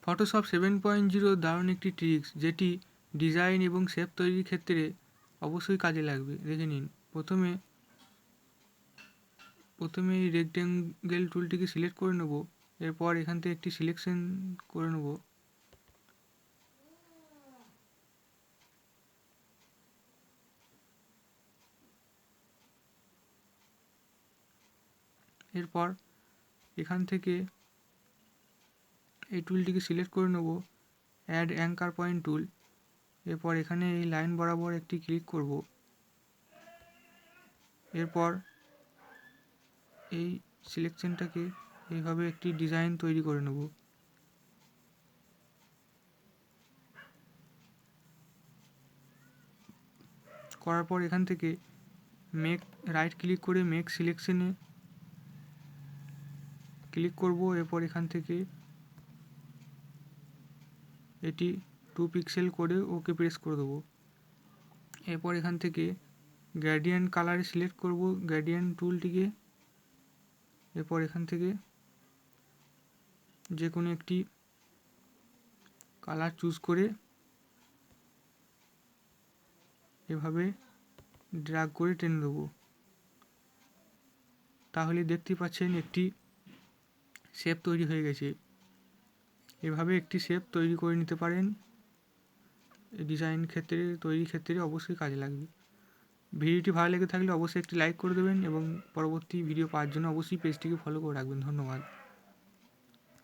Photoshop 7.0 দারুণ একটি tricks যেটি ডিজাইন এবং শেপ তৈরির ক্ষেত্রে অবশ্যই কাজে লাগবে। দেখে নিন। প্রথমে এই রেক্ট্যাঙ্গেল টুলটিকে সিলেক্ট করে নেব। এরপর এখান থেকে একটি সিলেকশন করে নেব। এরপর এখান থেকে এই টুলটিকে সিলেক্ট করে নেব, অ্যাড অ্যাঙ্কার পয়েন্ট টুল। এরপর এখানে এই লাইন বরাবর একটি ক্লিক করব। এরপর এই সিলেকশনটাকে এইভাবে একটি ডিজাইন তৈরি করে নেব। করার পর এখান থেকে রাইট ক্লিক করে মেক সিলেকশনে ক্লিক করব। এরপর এখান থেকে এটি 2 পিক্সেল করে ওকে প্রেস করে দেবো। এরপর এখান থেকে গ্রেডিয়েন্ট কালারে সিলেক্ট করব গ্রেডিয়েন্ট টুলটিকে। এরপর এখান থেকে যে কোনো একটি কালার চুজ করে এভাবে ড্র্যাগ করে টেনে দেবো। তাহলে দেখতে পাচ্ছেন একটি শেপ তৈরি হয়ে গেছে। এভাবে একটি শেপ তৈরি করে নিতে পারেন। ডিজাইন তৈরির ক্ষেত্রে অবশ্যই কাজে লাগবে। ভিডিওটি ভালো লেগে থাকলে অবশ্যই একটি লাইক করে দেবেন এবং পরবর্তী ভিডিও পাওয়ার জন্য অবশ্যই পেজটিকে ফলো করে রাখবেন। ধন্যবাদ।